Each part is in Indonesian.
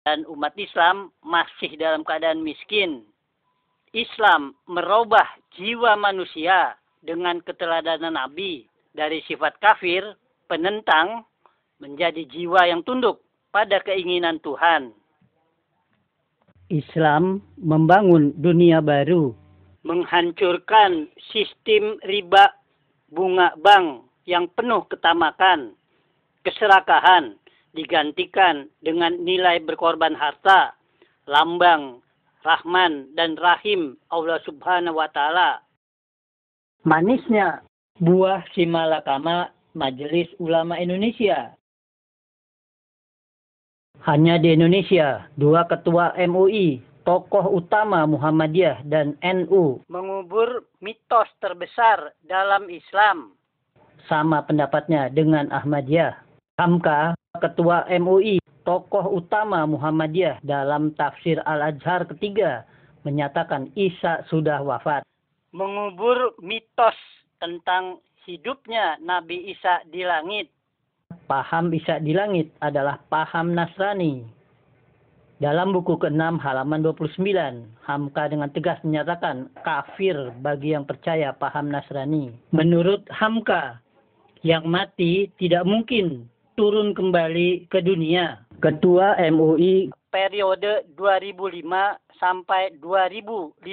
dan umat Islam masih dalam keadaan miskin. Islam merubah jiwa manusia dengan keteladanan Nabi dari sifat kafir, penentang, menjadi jiwa yang tunduk pada keinginan Tuhan. Islam membangun dunia baru, menghancurkan sistem riba bunga bank yang penuh ketamakan, keserakahan, digantikan dengan nilai berkorban harta, lambang Rahman dan Rahim Allah Subhanahu wa Ta'ala. Manisnya buah simalakama Majelis Ulama Indonesia. Hanya di Indonesia, 2 ketua MUI, tokoh utama Muhammadiyah dan NU mengubur mitos terbesar dalam Islam. Sama pendapatnya dengan Ahmadiyah. Hamka, ketua MUI, tokoh utama Muhammadiyah dalam tafsir Al-Azhar ketiga, menyatakan Isa sudah wafat. Mengubur mitos tentang hidupnya Nabi Isa di langit. Paham Isa di langit adalah paham Nasrani. Dalam buku ke-6 halaman 29, Hamka dengan tegas menyatakan kafir bagi yang percaya paham Nasrani. Menurut Hamka, yang mati tidak mungkin turun kembali ke dunia. Ketua MUI periode 2005 sampai 2015.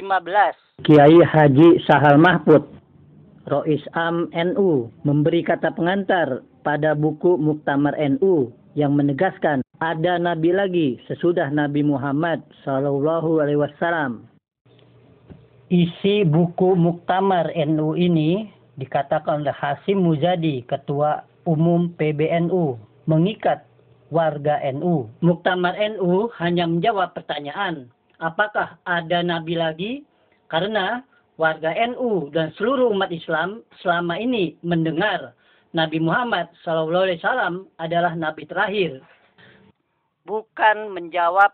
Kiai Haji Sahal Mahfud, Rois Am NU, memberi kata pengantar pada buku Muktamar NU yang menegaskan ada nabi lagi sesudah Nabi Muhammad Shallallahu Alaihi Wasallam. Isi buku Muktamar NU ini dikatakan oleh Hasyim Muzadi, Ketua Umum PBNU, mengikat warga NU. Muktamar NU hanya menjawab pertanyaan, apakah ada nabi lagi? Karena warga NU dan seluruh umat Islam selama ini mendengar Nabi Muhammad SAW adalah nabi terakhir. Bukan menjawab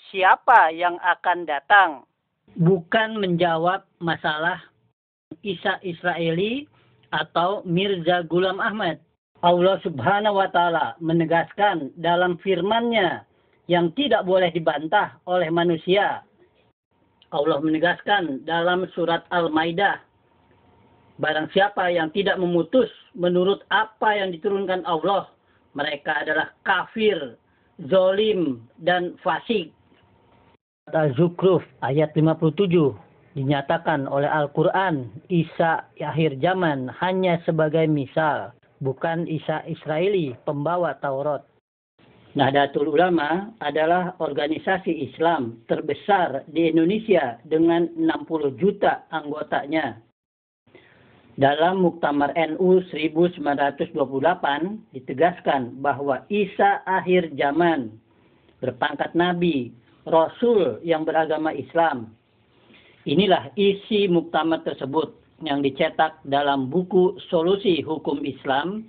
siapa yang akan datang. Bukan menjawab masalah Isa Israeli atau Mirza Ghulam Ahmad. Allah Subhanahu wa Ta'ala menegaskan dalam firman-Nya yang tidak boleh dibantah oleh manusia. Allah menegaskan dalam surat Al-Maidah, barang siapa yang tidak memutus menurut apa yang diturunkan Allah, mereka adalah kafir, zolim, dan fasik. Al-Zukhruf ayat 57 dinyatakan oleh Al-Quran, Isa akhir zaman hanya sebagai misal, bukan Isa Israeli, pembawa Taurat. Nahdlatul Ulama adalah organisasi Islam terbesar di Indonesia dengan 60 juta anggotanya. Dalam Muktamar NU 1928 ditegaskan bahwa Isa akhir zaman, berpangkat Nabi, Rasul yang beragama Islam. Inilah isi Muktamar tersebut yang dicetak dalam buku Solusi Hukum Islam,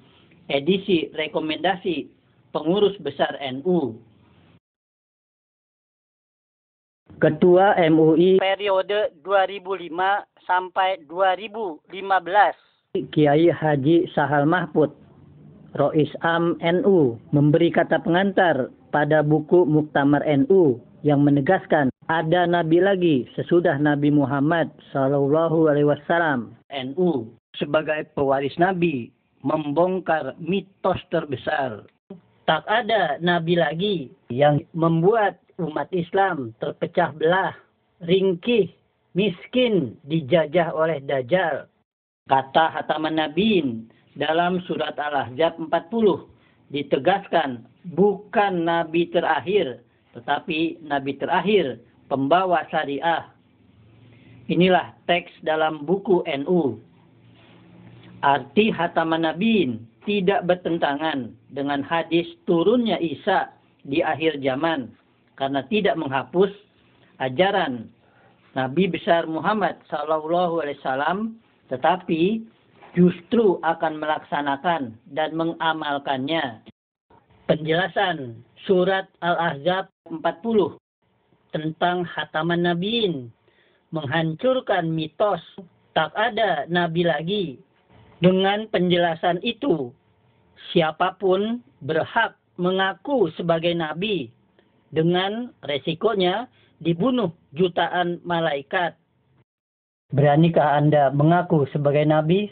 edisi rekomendasi Pengurus Besar NU. Ketua MUI periode 2005 sampai 2015. Kiai Haji Sahal Mahfud, Rois Am NU, memberi kata pengantar pada buku Muktamar NU yang menegaskan ada nabi lagi sesudah Nabi Muhammad Shallallahu Alaihi Wasallam. NU sebagai pewaris nabi membongkar mitos terbesar. Tak ada nabi lagi yang membuat umat Islam terpecah belah, ringkih, miskin, dijajah oleh Dajjal. Kata Hataman Nabiin dalam surat Al-Ahzab 40 ditegaskan bukan nabi terakhir, tetapi nabi terakhir pembawa syariah. Inilah teks dalam buku NU. Arti Hataman Nabiin tidak bertentangan dengan hadis turunnya Isa di akhir zaman karena tidak menghapus ajaran Nabi besar Muhammad SAW, tetapi justru akan melaksanakan dan mengamalkannya. Penjelasan surat Al-Ahzab 40 tentang Hataman Nabiin menghancurkan mitos tak ada nabi lagi. Dengan penjelasan itu, siapapun berhak mengaku sebagai nabi dengan resikonya dibunuh jutaan malaikat. Beranikah Anda mengaku sebagai nabi?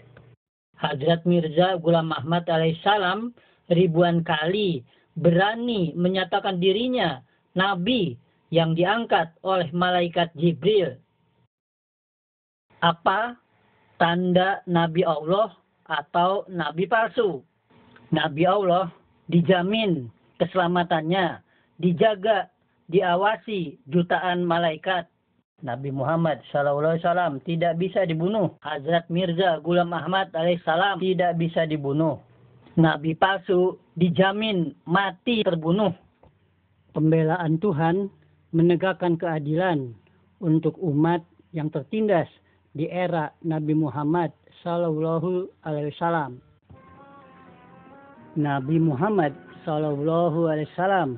Hadrat Mirza Ghulam Ahmad alaihissalam ribuan kali berani menyatakan dirinya nabi yang diangkat oleh malaikat Jibril. Apa tanda nabi Allah atau nabi palsu? Nabi Allah dijamin keselamatannya, dijaga, diawasi jutaan malaikat. Nabi Muhammad SAW tidak bisa dibunuh. Hazrat Mirza Ghulam Ahmad alaihissalam tidak bisa dibunuh. Nabi palsu dijamin mati terbunuh. Pembelaan Tuhan menegakkan keadilan untuk umat yang tertindas di era Nabi Muhammad SAW. Nabi Muhammad SAW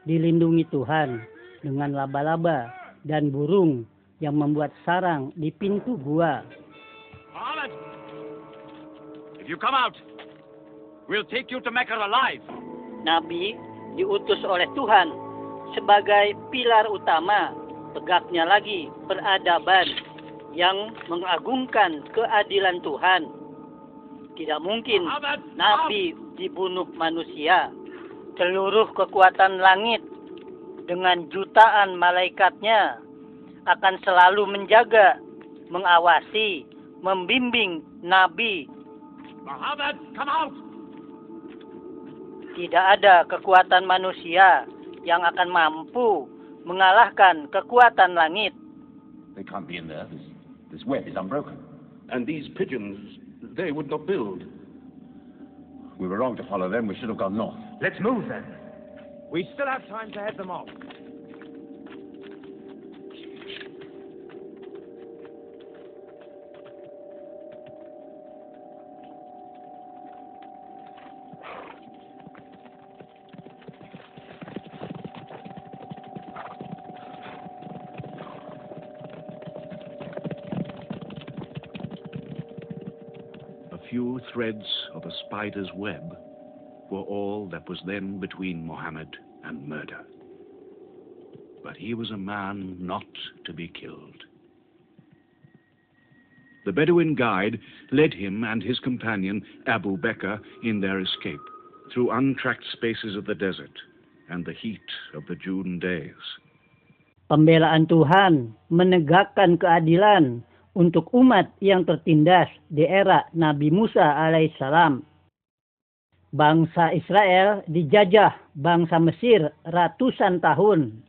dilindungi Tuhan dengan laba-laba dan burung yang membuat sarang di pintu gua. Muhammad, if you come out, we'll take you to Mecca alive. Nabi diutus oleh Tuhan sebagai pilar utama tegaknya lagi peradaban yang mengagungkan keadilan Tuhan. Tidak mungkin Nabi dibunuh manusia. Seluruh kekuatan langit dengan jutaan malaikatnya akan selalu menjaga, mengawasi, membimbing Nabi. Muhammad, come out! Tidak ada kekuatan manusia yang akan mampu mengalahkan kekuatan langit. They can't be in there. This web is unbroken. And these pigeons, they would not build. We were wrong to follow them. We should have gone north. Let's move then. We still have time to head them off. A few threads of a spider's web were all that was then between Muhammad and murder. But he was a man not to be killed. The Bedouin guide led him and his companion Abu Bakr in their escape through untracked spaces of the desert and the heat of the June days. Pembelaan Tuhan menegakkan keadilan untuk umat yang tertindas di era Nabi Musa alaihissalam. Bangsa Israel dijajah bangsa Mesir ratusan tahun.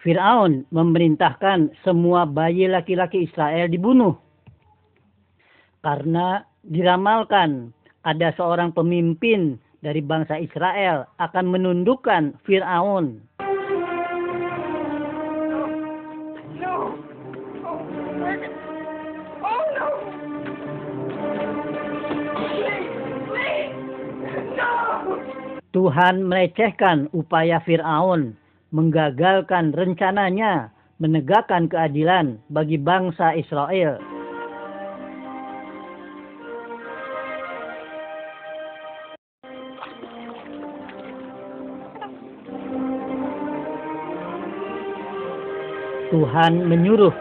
Fir'aun memerintahkan semua bayi laki-laki Israel dibunuh. Karena diramalkan ada seorang pemimpin dari bangsa Israel akan menundukkan Fir'aun. Tuhan melecehkan upaya Fir'aun, menggagalkan rencananya menegakkan keadilan bagi bangsa Israel. Tuhan menyuruh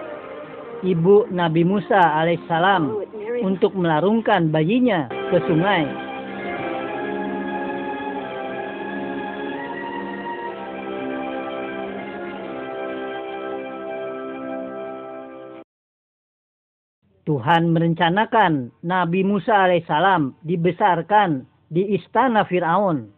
ibu Nabi Musa alaihissalam untuk melarungkan bayinya ke sungai. Tuhan merencanakan Nabi Musa alaihissalam dibesarkan di istana Fir'aun.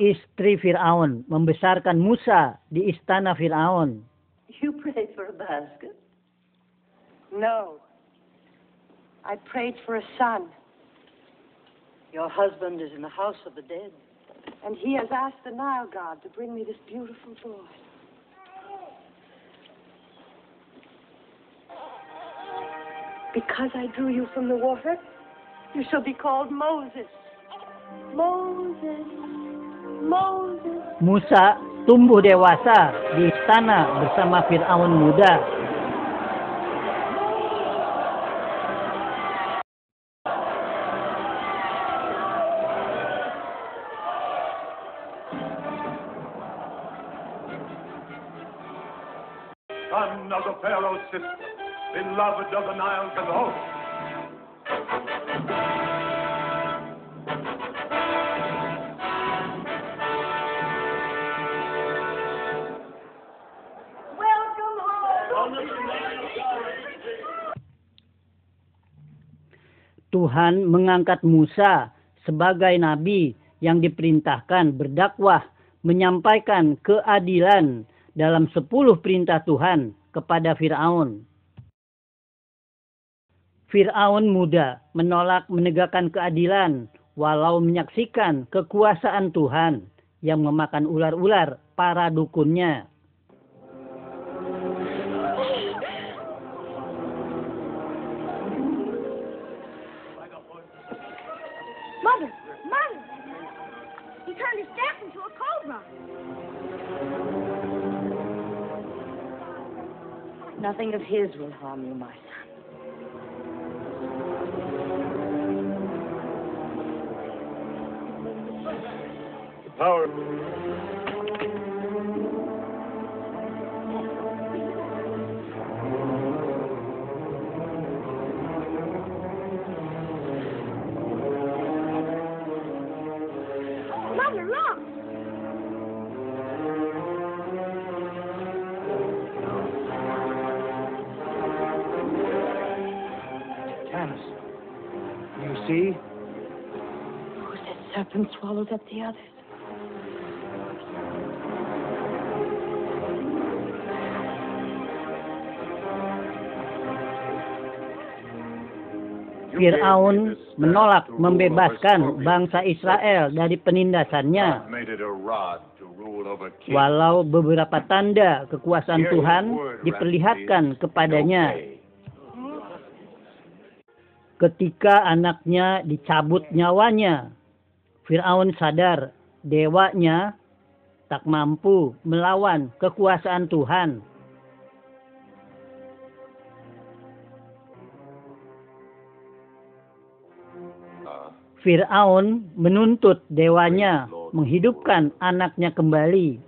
Istri Fir'aun membesarkan Musa di istana Fir'aun. You prayed for a basket? No. I prayed for a son. Your husband is in the house of the dead. And he has asked the Nile god to bring me this beautiful boy. Because I drew you from the water, you shall be called Moses. Moses, Moses. Musa tumbuh dewasa di istana bersama Fir'aun muda. Son of the Pharaoh's sister, beloved of the Nile and the host. Welcome home. Tuhan mengangkat Musa sebagai nabi yang diperintahkan berdakwah, menyampaikan keadilan dalam 10 perintah Tuhan kepada Fir'aun. Fir'aun muda menolak menegakkan keadilan walau menyaksikan kekuasaan Tuhan yang memakan ular-ular para dukunnya. Mother! Mother! He turned his staff into a cobra. Nothing of his will harm you, my son. The power. Mother, look! Tanis, you see? Oh, that serpent swallowed up the others. Fir'aun menolak membebaskan bangsa Israel dari penindasannya. Walau beberapa tanda kekuasaan Tuhan diperlihatkan kepadanya. Ketika anaknya dicabut nyawanya, Fir'aun sadar dewanya tak mampu melawan kekuasaan Tuhan. Fir'aun menuntut dewanya menghidupkan anaknya kembali.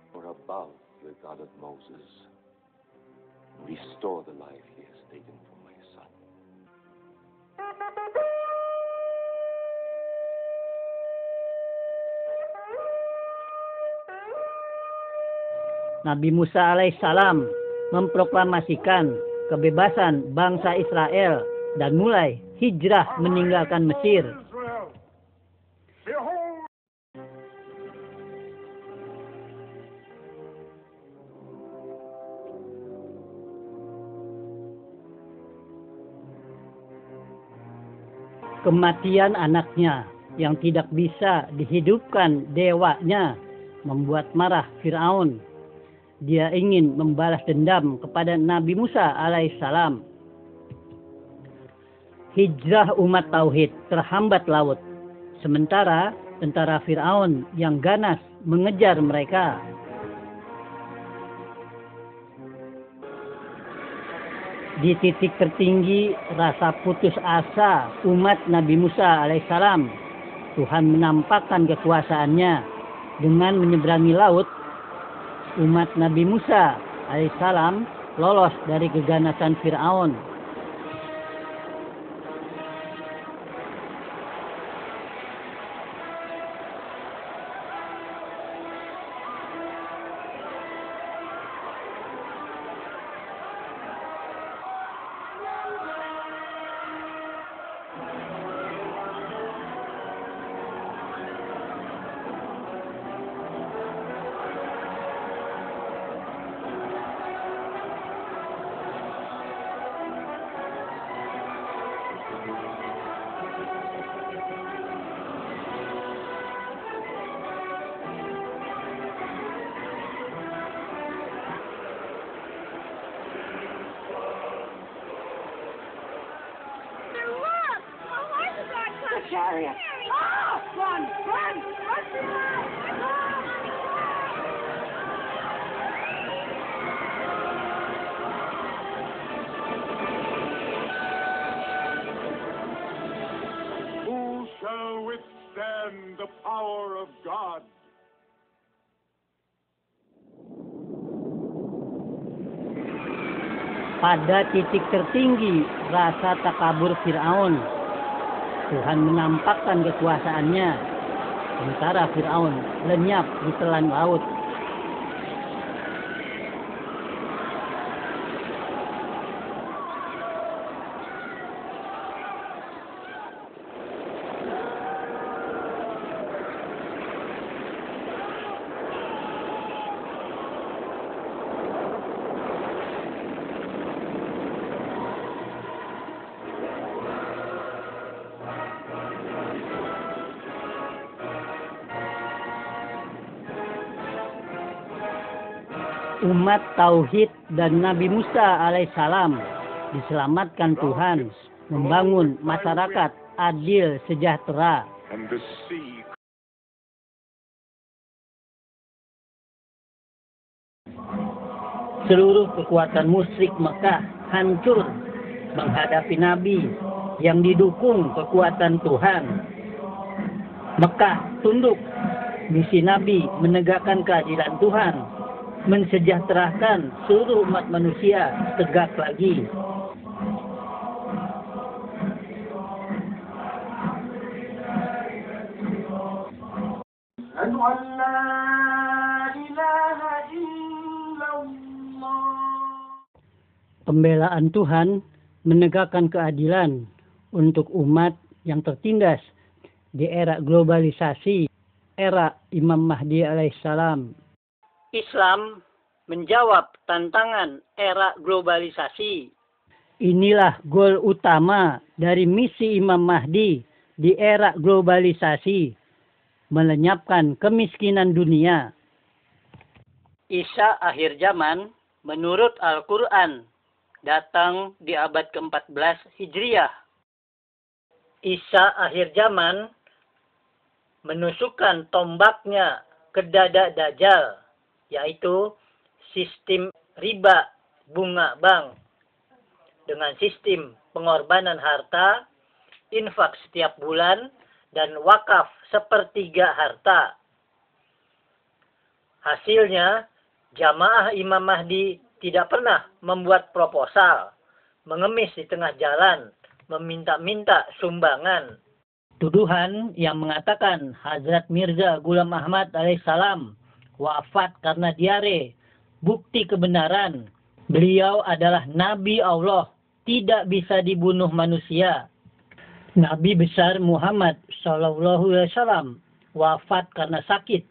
For above the God of Moses, restore the life he has taken from my son. Nabi Musa alaihissalam memproklamasikan kebebasan bangsa Israel dan mulai hijrah meninggalkan Mesir. Kematian anaknya yang tidak bisa dihidupkan dewanya membuat marah Fir'aun. Dia ingin membalas dendam kepada Nabi Musa alaihissalam. Hijrah umat tauhid terhambat laut, sementara tentara Fir'aun yang ganas mengejar mereka. Di titik tertinggi rasa putus asa umat Nabi Musa alaihissalam, Tuhan menampakkan kekuasaannya dengan menyeberangi laut. Umat Nabi Musa alaihissalam lolos dari keganasan Fir'aun. Chariot. Ah! Run! Run! Run! God. Pada titik tertinggi rasa takabur Fir'aun, Tuhan menampakkan kekuasaannya, sementara Fir'aun lenyap di telan laut. Umat Tauhid dan Nabi Musa alaihissalam diselamatkan Tuhan membangun masyarakat adil sejahtera. And the sea. Seluruh kekuatan musyrik Mekah hancur menghadapi Nabi yang didukung kekuatan Tuhan. Mekah tunduk, misi Nabi menegakkan keadilan Tuhan, mensejahterakan seluruh umat manusia tegak lagi. Pembelaan Tuhan menegakkan keadilan untuk umat yang tertindas di era globalisasi, era Imam Mahdi alaihissalam. Islam menjawab tantangan era globalisasi. Inilah goal utama dari misi Imam Mahdi di era globalisasi, melenyapkan kemiskinan dunia. Isa akhir zaman menurut Al-Quran datang di abad ke-14 Hijriah. Isa akhir zaman menusukkan tombaknya ke dada Dajjal, yaitu sistem riba bunga bank dengan sistem pengorbanan harta, infak setiap bulan, dan wakaf sepertiga harta. Hasilnya, jamaah Imam Mahdi tidak pernah membuat proposal, mengemis di tengah jalan, meminta-minta sumbangan. Tuduhan yang mengatakan Hazrat Mirza Ghulam Ahmad alaihissalam wafat karena diare, bukti kebenaran. Beliau adalah Nabi Allah, tidak bisa dibunuh manusia. Nabi besar Muhammad SAW wafat karena sakit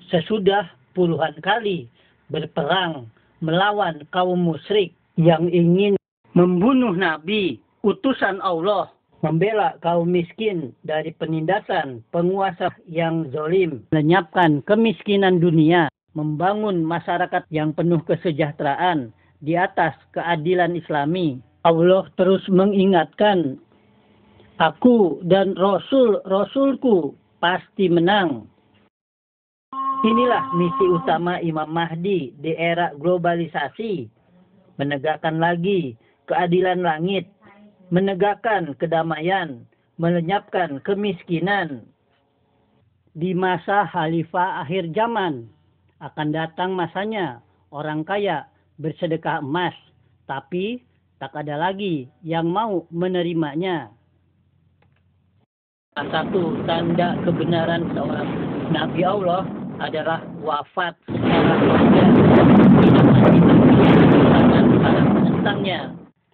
sesudah puluhan kali berperang melawan kaum musyrik yang ingin membunuh Nabi, utusan Allah, membela kaum miskin dari penindasan penguasa yang zalim, melenyapkan kemiskinan dunia, membangun masyarakat yang penuh kesejahteraan di atas keadilan Islami. Allah terus mengingatkan, aku dan Rasul-Rasulku pasti menang. Inilah misi utama Imam Mahdi di era globalisasi, menegakkan lagi keadilan langit, menegakkan kedamaian, melenyapkan kemiskinan. Di masa Khalifah akhir zaman, akan datang masanya orang kaya bersedekah emas, tapi tak ada lagi yang mau menerimanya. Salah satu tanda kebenaran seorang Nabi Allah adalah wafat secara wajar, tidak mati para penentangnya.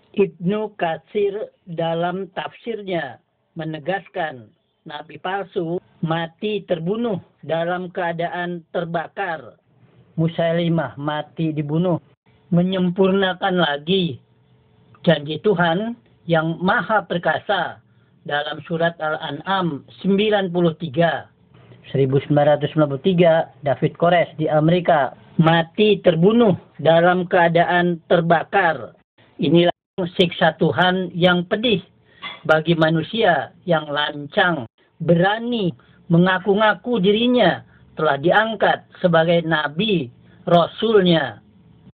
Ibnu Katsir dalam tafsirnya menegaskan nabi palsu mati terbunuh dalam keadaan terbakar. Musailimah mati dibunuh. Menyempurnakan lagi janji Tuhan yang maha perkasa dalam surat Al-An'am 93. 1993, David Koresh di Amerika mati terbunuh dalam keadaan terbakar. Inilah siksa Tuhan yang pedih bagi manusia yang lancang, berani mengaku-ngaku dirinya telah diangkat sebagai nabi, rasulnya.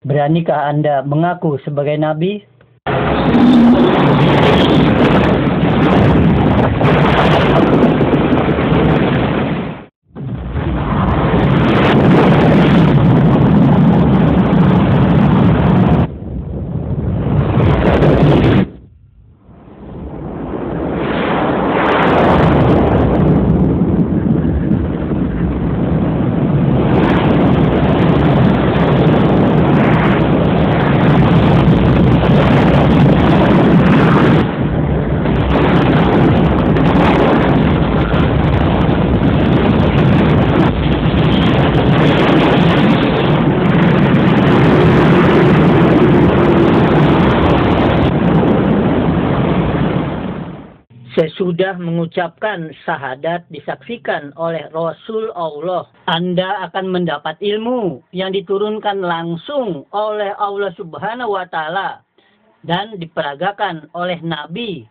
Beranikah Anda mengaku sebagai nabi? sudah mengucapkan syahadat disaksikan oleh Rasul Allah, Anda akan mendapat ilmu yang diturunkan langsung oleh Allah Subhanahu wa Ta'ala dan diperagakan oleh Nabi.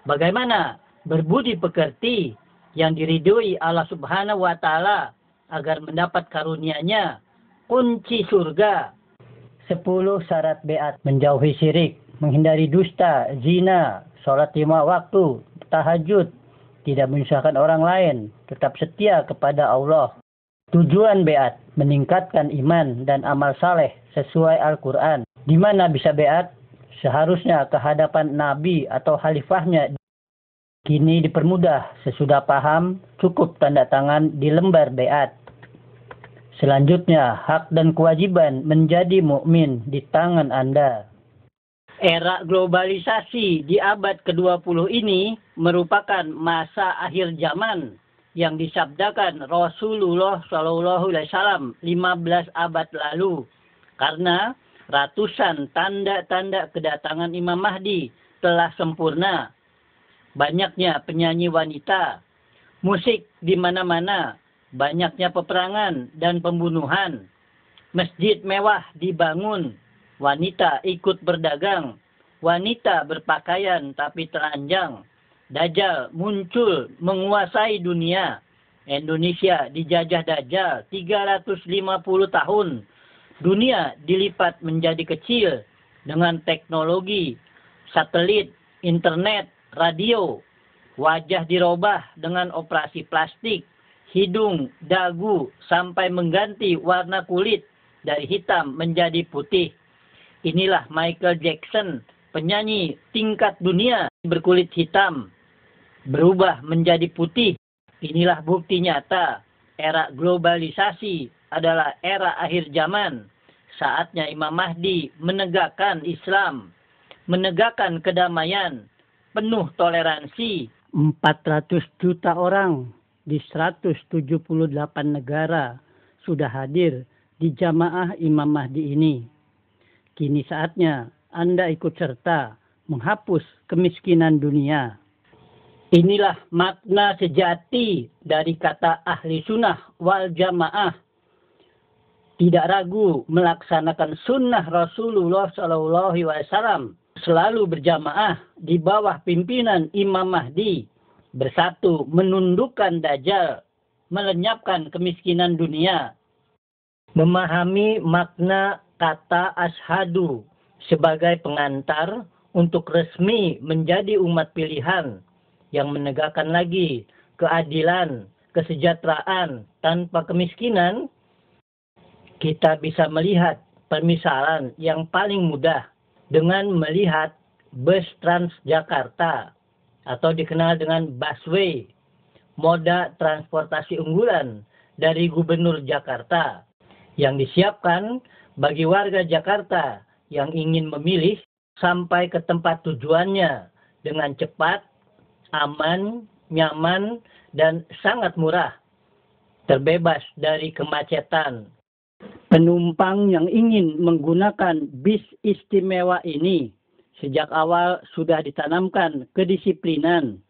Bagaimana berbudi pekerti yang diridhoi Allah Subhanahu wa Ta'ala agar mendapat karunia-Nya, kunci surga. 10 syarat beat: menjauhi syirik, menghindari dusta, zina, sholat 5 waktu, tahajud, tidak menyusahkan orang lain, tetap setia kepada Allah. Tujuan beat: meningkatkan iman dan amal saleh sesuai Al-Quran. Di mana bisa beat? Seharusnya ke hadapan Nabi atau khalifahnya. Kini dipermudah, sesudah paham, cukup tanda tangan di lembar beat. Selanjutnya, hak dan kewajiban menjadi mukmin di tangan Anda. Era globalisasi di abad ke-20 ini merupakan masa akhir zaman yang disabdakan Rasulullah SAW 15 abad lalu. Karena ratusan tanda-tanda kedatangan Imam Mahdi telah sempurna. Banyaknya penyanyi wanita, musik di mana-mana, banyaknya peperangan dan pembunuhan. Masjid mewah dibangun, wanita ikut berdagang, wanita berpakaian tapi telanjang. Dajjal muncul menguasai dunia. Indonesia dijajah Dajjal 350 tahun. Dunia dilipat menjadi kecil dengan teknologi, satelit, internet, radio. Wajah dirubah dengan operasi plastik, hidung, dagu, sampai mengganti warna kulit dari hitam menjadi putih. Inilah Michael Jackson, penyanyi tingkat dunia berkulit hitam, berubah menjadi putih. Inilah bukti nyata, era globalisasi adalah era akhir zaman. Saatnya Imam Mahdi menegakkan Islam, menegakkan kedamaian, penuh toleransi. 400 juta orang di 178 negara sudah hadir di jamaah Imam Mahdi ini. Kini saatnya Anda ikut serta menghapus kemiskinan dunia. Inilah makna sejati dari kata ahli sunnah wal jamaah. Tidak ragu melaksanakan sunnah Rasulullah SAW. Selalu berjamaah di bawah pimpinan Imam Mahdi. Bersatu menundukkan Dajjal, melenyapkan kemiskinan dunia. Memahami makna kata asyhadu sebagai pengantar untuk resmi menjadi umat pilihan yang menegakkan lagi keadilan, kesejahteraan tanpa kemiskinan. Kita bisa melihat permisalan yang paling mudah dengan melihat bus Transjakarta atau dikenal dengan busway, moda transportasi unggulan dari Gubernur Jakarta yang disiapkan bagi warga Jakarta yang ingin memilih sampai ke tempat tujuannya dengan cepat, aman, nyaman, dan sangat murah, terbebas dari kemacetan. Penumpang yang ingin menggunakan bis istimewa ini sejak awal sudah ditanamkan kedisiplinan,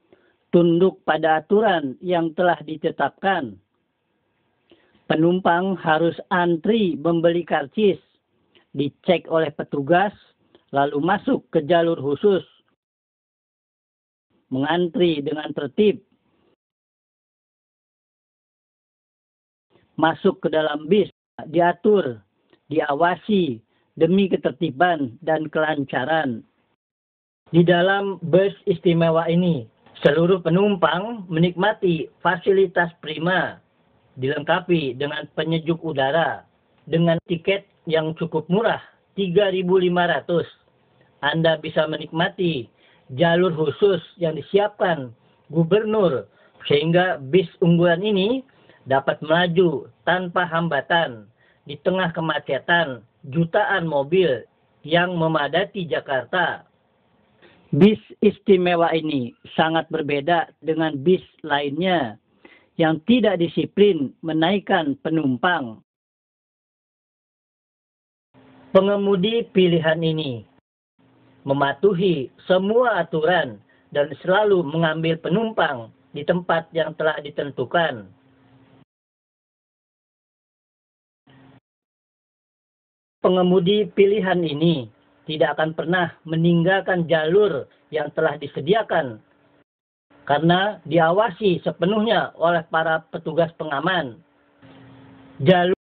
tunduk pada aturan yang telah ditetapkan. Penumpang harus antri membeli karcis, dicek oleh petugas, lalu masuk ke jalur khusus, mengantri dengan tertib, masuk ke dalam bis, diatur, diawasi demi ketertiban dan kelancaran. Di dalam bus istimewa ini, seluruh penumpang menikmati fasilitas prima, dilengkapi dengan penyejuk udara, dengan tiket yang cukup murah, 3.500. Anda bisa menikmati jalur khusus yang disiapkan gubernur, sehingga bis unggulan ini dapat melaju tanpa hambatan di tengah kemacetan jutaan mobil yang memadati Jakarta. Bis istimewa ini sangat berbeda dengan bis lainnya yang tidak disiplin menaikkan penumpang. Pengemudi pilihan ini mematuhi semua aturan dan selalu mengambil penumpang di tempat yang telah ditentukan. Pengemudi pilihan ini tidak akan pernah meninggalkan jalur yang telah disediakan karena diawasi sepenuhnya oleh para petugas pengaman. Jalur